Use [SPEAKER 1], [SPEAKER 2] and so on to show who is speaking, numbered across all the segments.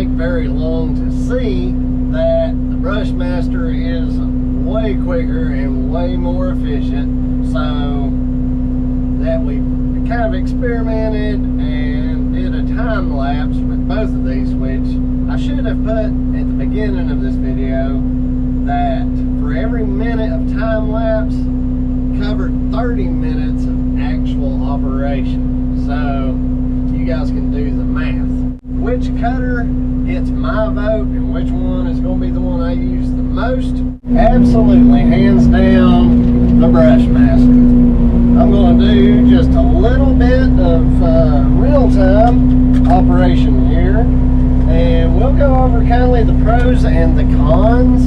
[SPEAKER 1] take very long to see that the Brushmaster is way quicker and way more efficient. So that we kind of experimented and did a time lapse with both of these, which I should have put at the beginning of this video that for every minute of time lapse covered 30 minutes of actual operation. So you guys can do the math. Which cutter gets my vote and which one is going to be the one I use the most? Absolutely, hands down, the Brushmaster. I'm going to do just a little bit of real-time operation here, and we'll go over kindly the pros and the cons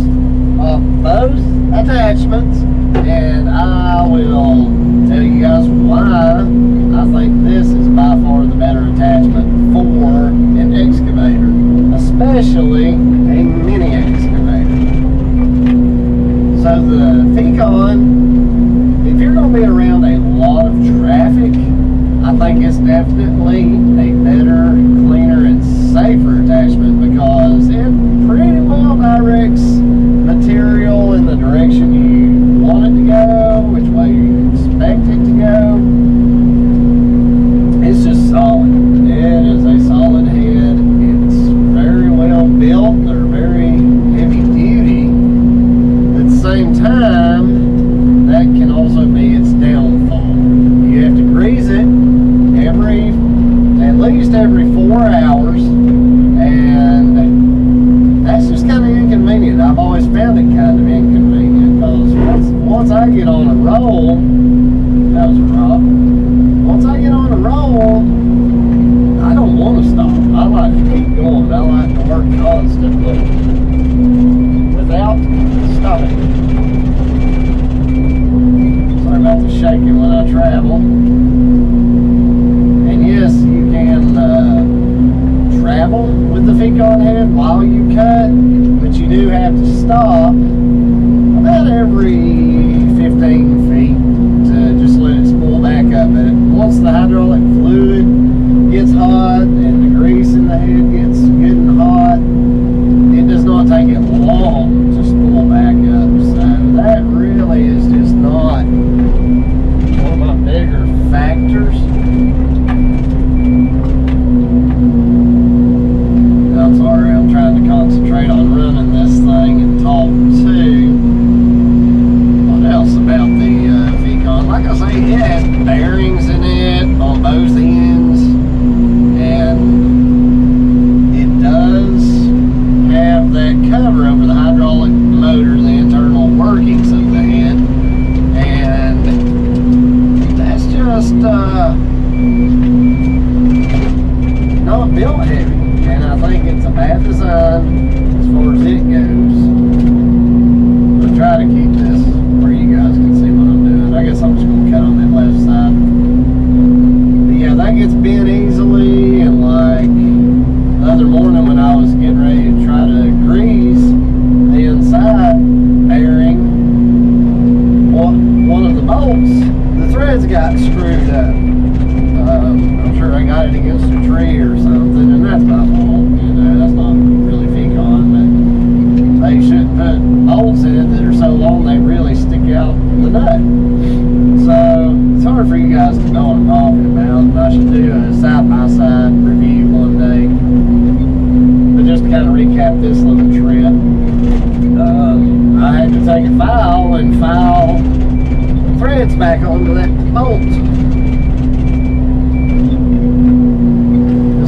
[SPEAKER 1] of both attachments, and I will tell you guys why I think this is by far the better attachment for an excavator, especially a mini excavator. So the Fecon, if you're going to be around a lot of traffic, I think it's definitely a better, cleaner, and safer attachment because it pretty well directs material in the direction you want it to go, which way you expect it to go. It's just solid. It is a solid head. It's very well built. They're very heavy duty. At the same time, that can also be its downfall. You have to grease it at least every 4 hours, and that's just kind of inconvenient. I've always found it kind of inconvenient because once I get on a roll, that was a rock. Once I get on a roll, I don't want to stop. I like to keep going. I like to work constantly without stopping. Sorry about the shaking when I travel. And yes, you can travel with the Fecon head while you cut, but you do have to stop about every 15 feet to just let it spool back up. But once the hydraulic fluid gets hot and the grease in the head gets good and hot, it does not take it long to spool back up. So that really is just not one of my bigger factors. I'm sorry, I'm trying to concentrate on running this thing and talk too. What else about the Fecon? Like I say, it has bearings in it on both ends, and it does have that cover over the hydraulic motor, the internal workings of the head, and that's just not built heavy. And I think it's a bad design as far as it goes. I'll try to keep this where you guys can see what I'm doing. I guess I'm just going to cut on that left side. But yeah, that gets bent easily, and like the other morning when I was getting ready to try to grease the inside bearing, one of the bolts, the threads got screwed up. I'm sure I got it against a tree or something, and that's my fault. You know, that's not really Fecon, but they shouldn't put bolts in it that are so long they really stick out the nut. So it's hard for you guys to know what I'm talking about, and I should do a side-by-side review one day. But just to kind of recap this little trip, I had to take a file and file the threads back onto that bolt.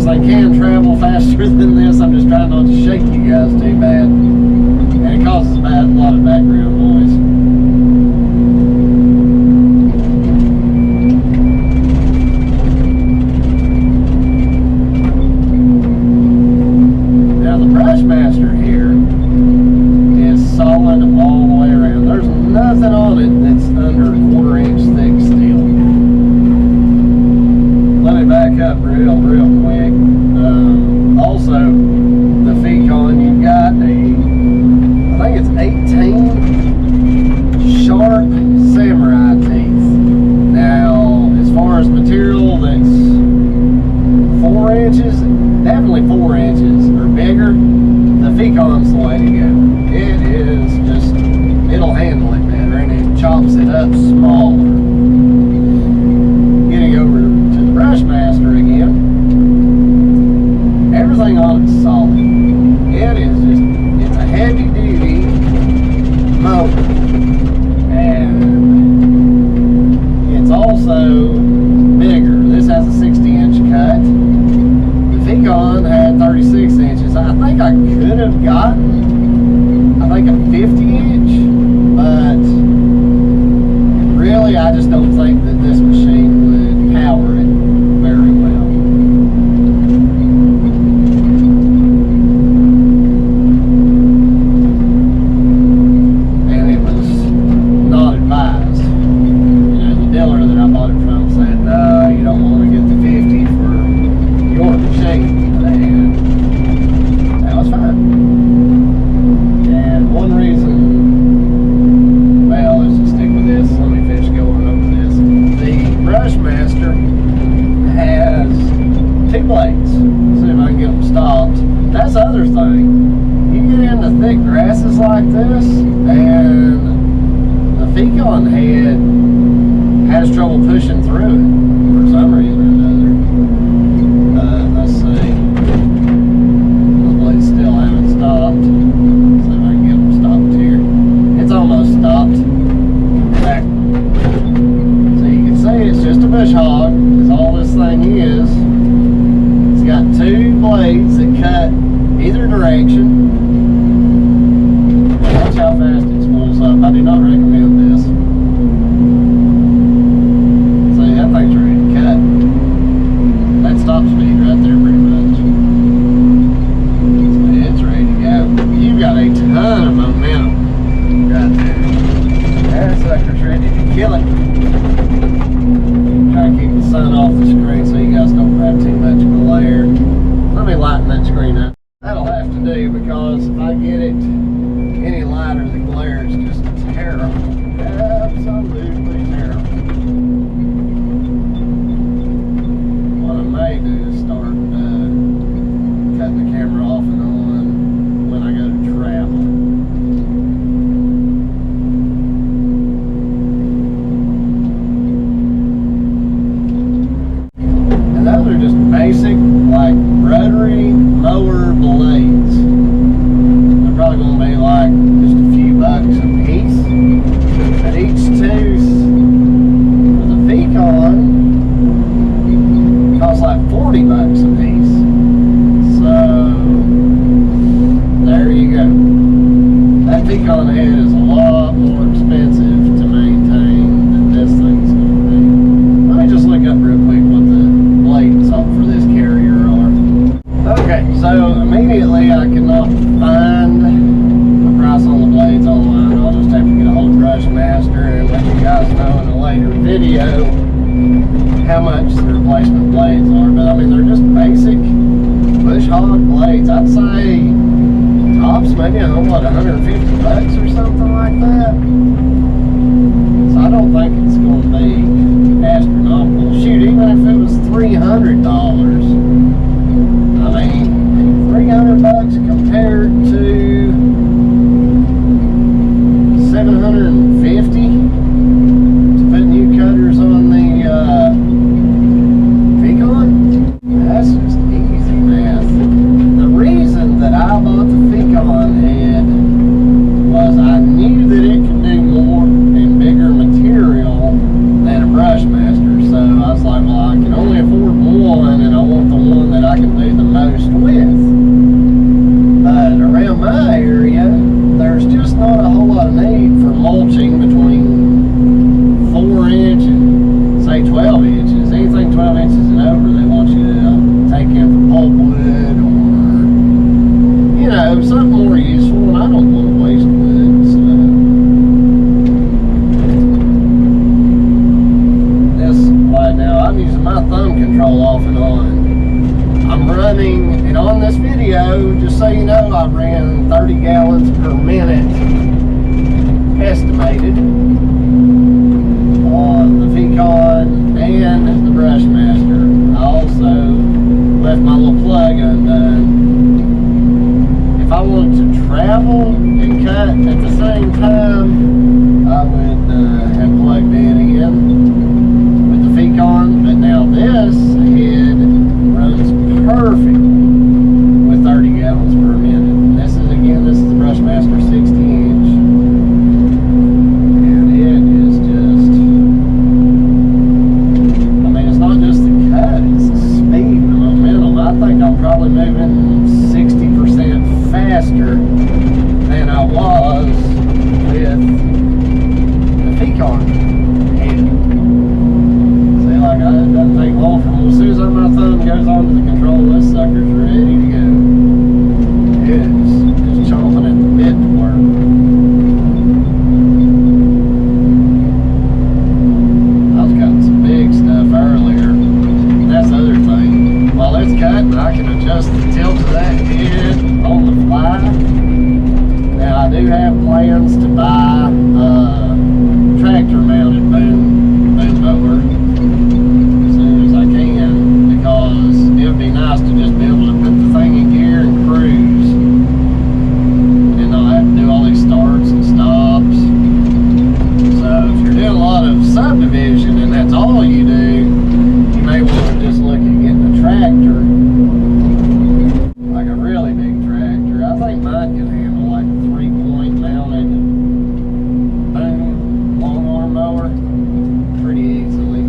[SPEAKER 1] They can travel faster than this. I'm just trying not to shake you guys too bad, and it causes a lot of background noise. Now the Brushmaster here is solid all the way around. There's nothing on it that's under 1/4 inch thick steel. Let me back up real quick. Also, the Fecon, you've got I think it's 18 sharp samurai teeth. Now, as far as material that's 4 inches, definitely 4 inches or bigger, could have gotten, I think, a 50-inch, but really I just don't think that this machine would power it very well. And it was not advised. You know, the dealer that I bought it from said, no, you don't want to get the 50 for your machine. And that was fine. And one reason, well, let's just stick with this. Let me finish going over this. The Brushmaster has 2 blades. See if I can get them stopped. That's the other thing. You get into thick grasses like this, and the Fecon head has trouble pushing through it for some reason or another. Let's see. Those blades still haven't stopped. See if I can get them stopped here. It's almost stopped. Back. So you can see it's just a bush hog, is all this thing is. It's got 2 blades that cut either direction. Watch how fast it spools up. I do not recommend this. See, that thing's ready to cut. That stop speed right there pretty much. So it's ready to go. You've got a ton of momentum right there. That sucker's ready to kill it. Try to keep the sun off the screen so you guys don't have too much glare. Let me lighten that screen up. That'll have to do, because if I get it any lighter, the glare is just terrible. Absolutely terrible. What I may do is start cutting the camera off and on when I go to travel. And those are just basic, like, rotary mower blades. They're probably going to be like just a few bucks a piece. But each tooth for the Fecon costs like 40 bucks a piece. So there you go. That Fecon head is a lot more expensive to maintain than this thing's going to be. Let me just look up real quick what the blades for this carrier are. Okay, so immediately I cannot find a price on the blades online. I'll just have to get a hold of Brushmaster and let you guys know in a later video how much the replacement blades are. But I mean, they're just basic bush hog blades. I'd say tops maybe, I don't know, what, 150 bucks or something like that. So I don't think it's going to be astronomical. Shoot, even if it was $300, I mean, 300 bucks compared to 750 to put new cutters on the Fecon. That's just easy math. The reason that I bought the Fecon head was I knew that it could do more and bigger material than a Brushmaster. So I was like, well, I can only afford one, and I want the one that I can do the most with. But around my area, there's just not a whole lot of need for mulching between 4-inch and say 12 inches. Anything 12 inches and over, they want you to take in for pulpwood or, you know, something more useful, and I don't want to waste wood. So this right now, I'm using my thumb control off and on. I'm running, and on this video, just so you know, I ran 30 gallons per minute estimated on the Fecon and the Brushmaster. I also left my little plug undone. If I wanted to travel and cut at the same time, I would have plugged it in with the Fecon, but now this head runs perfect with 30 gallons per minute. And this is, again, this is the Brushmaster 60-inch. And it is just, I mean, it's not just the cut, it's the speed and the momentum. I think I'm probably moving 60% buy. Now I do have plans to buy a tractor mounted boom mower as soon as I can, because it would be nice to just be able to put the thing in gear and cruise and not have to do all these starts and stops. So if you're doing a lot of subdivision and that's all you do, you may want to just look at getting a tractor, like a really big tractor. I think mine can handle like a 3-point mounted boom long arm mower pretty easily.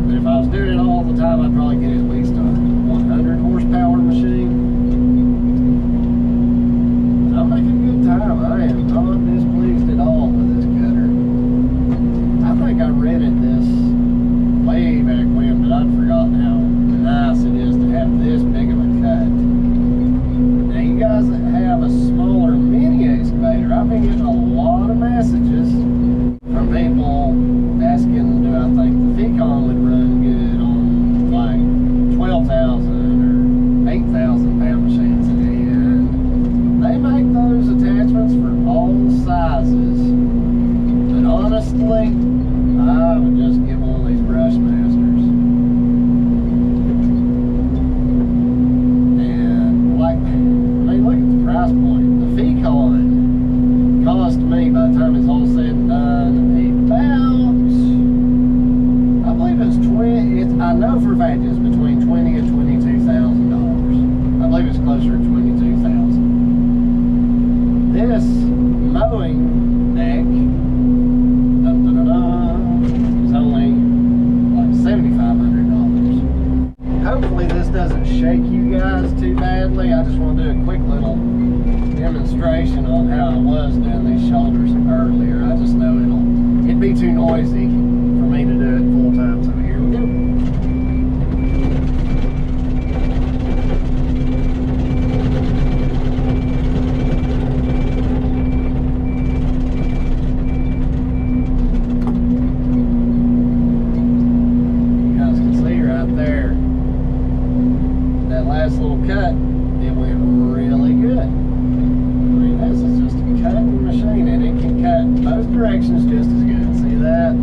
[SPEAKER 1] But if I was doing it all the time, I'd probably get at least a 100 horsepower machine. I'm making good time. I am not displeased at all with this cutter. I think I rented this way back when, but I'd forgotten how nice it is to have this big of a cut. Now you guys that have a smaller mini excavator, I've been getting a lot of messages from people asking, do I think the Fecon would run good on like 12,000 or 8,000 pound machines, and they make those attachments for all sizes. But honestly, I would just get one of these Brushmasters. And like, I mean, look at the price point. The Fecon cost me, by the time it's all said and done, about, I believe it's 20. I know for a fact it's between $20,000 and $22,000. I believe it's closer to $22,000. This mowing deck is only like $7,500. Hopefully this doesn't shake you guys too badly. I just want to do a quick little demonstration on how I was doing these shoulders earlier. I just know it'd be too noisy for me to do it full time. So here we go. Little cut, it went really good. I mean, this is just a cutting machine, and it can cut both directions just as good. See that?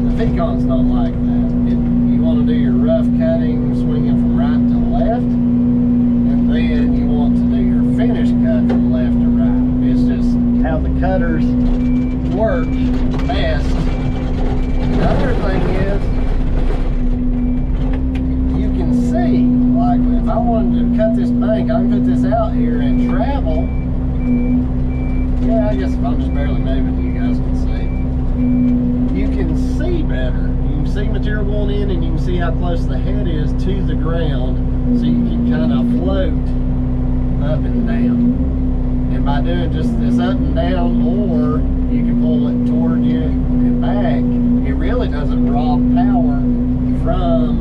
[SPEAKER 1] The Fecon's not like that. You want to do your rough cutting, swinging from right to left, and then you want to do your finish cut from left to right. It's just how the cutters work best. The other thing is, see, like if I wanted to cut this bank, I can put this out here and travel. Yeah, I guess if I'm just barely moving, you guys can see. You can see better. You can see material going in, and you can see how close the head is to the ground, so you can kind of float up and down. And by doing just this up and down, or you can pull it toward you and back, it really doesn't rob power from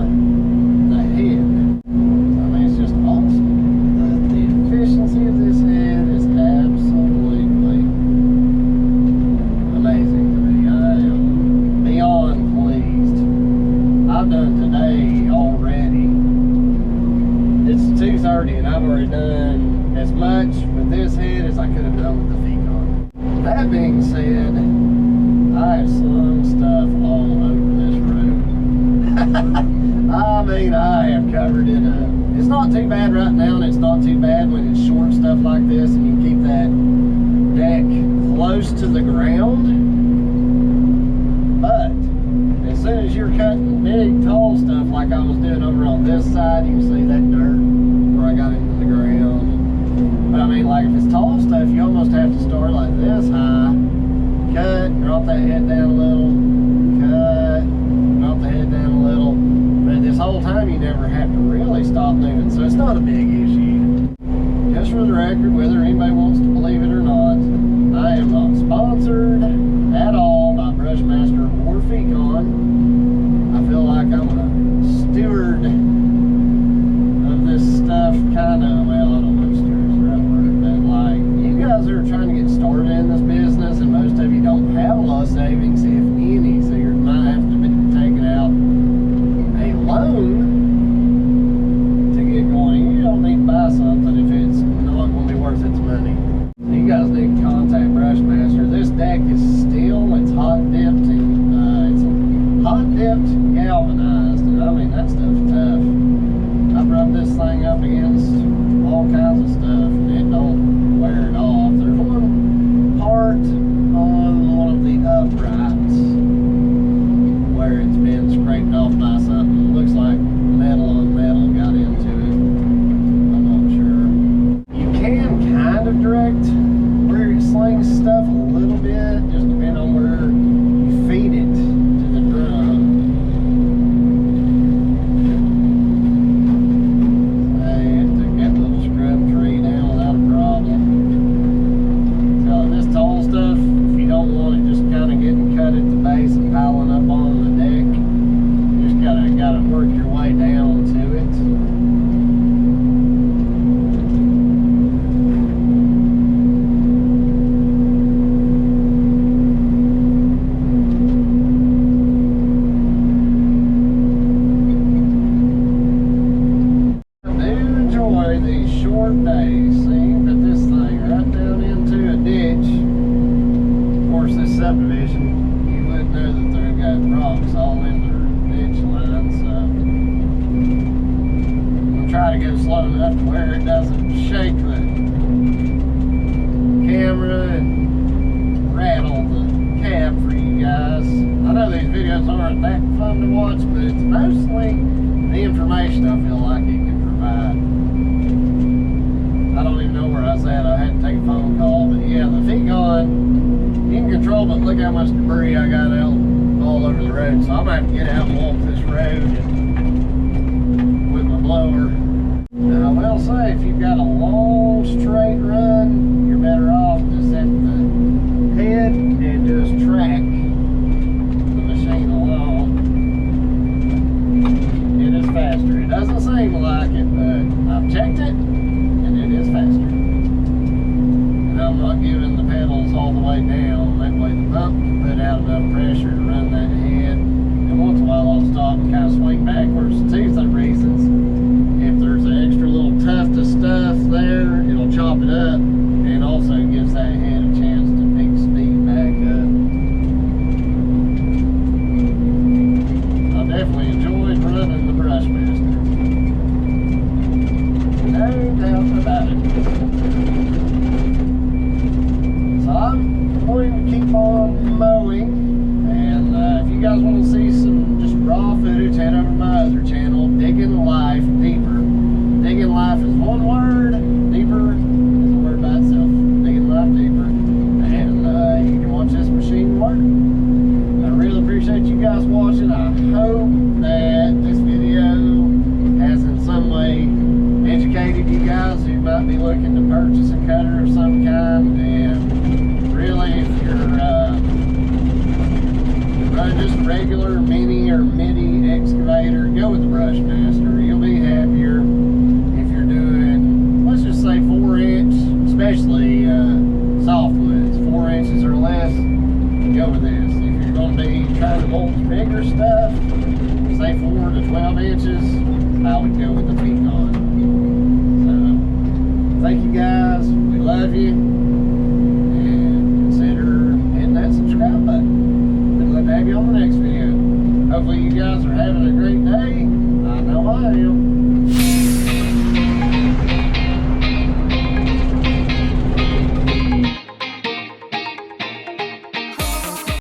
[SPEAKER 1] the head. I mean, it's just awesome. The efficiency of this head is absolutely amazing to me. I am beyond pleased. I've done today already. It's 2:30 and I've already done as much with this head as I could have done with the Fecon. That being said, I have slung stuff all over this road. I mean, I have covered it up. It's not too bad right now, and it's not too bad when it's short stuff like this and you keep that deck close to the ground. But as soon as you're cutting big, tall stuff like I was doing over on this side, you can see that dirt where I got into the ground. But I mean, like if it's tall stuff, you almost have to start like this high, cut, drop that head down a little, cut, drop the head down a little. But this whole time you never have to really stop moving, so it's not a big issue. Just for the record, whether anybody wants to believe it or not, I am not sponsored at all by Brushmaster or Fecon. I feel like I'm a steward of this stuff, kind of. Well, I don't know if steward is the right word, but like, you guys are trying to get started in this business, and most of you don't have a lot of savings, if any, so you might have to be taking out a loan to get going enjoy these short days. See, put this thing right down into a ditch. Of course, this subdivision, you wouldn't know that they've got rocks all in their ditch line, so I'm gonna try to go slow enough to where it doesn't shake the camera and rattle the cab for you guys. I know these videos aren't that fun to watch, but it's mostly the information I feel like it can provide. I don't even know where I was at. I had to take a phone call, but yeah, the Fecon, you can control, but look how much debris I got out all over the road. So I'm gonna have to get out and walk this road with my blower. Now I will say, if you've got a long straight run, you're better off just at the head and just track the machine along. It is faster. It doesn't seem like it, but I've checked it and it is faster. And I'm not giving the pedals all the way down. That way the pump can put out enough pressure to run that head. And once in a while I'll stop and kind of swing backwards for two reasons. If there's an extra little tuft of stuff there, it'll chop it up, and also gives that head a chance to pick speed back up. I definitely enjoyed running the Brushmaster. No doubt about it. So I'm going to keep on mowing, and if you guys want to see some just raw footage, head over to my other channel, Digging Life Deeper. Digging Life is one word, Deeper is a word by itself. Digging Life Deeper. And you can watch this machine work. I really appreciate you guys watching. I hope that this video has in some way educated you guys who might be looking to purchase a cutter of some kind. And really, if you're running just a regular mini or midi excavator, go with the Brushmaster. You'll be happier. If you're doing, let's just say 4-inch, especially softwoods, 4 inches or less, go with this. If you're going to be trying to mulch bigger stuff, say 4 to 12 inches, I would go with the Fecon. So, thank you guys. We love you. And consider hitting that subscribe button. We'd love to have you on the next video. Hopefully you guys are having a great day. I know I am.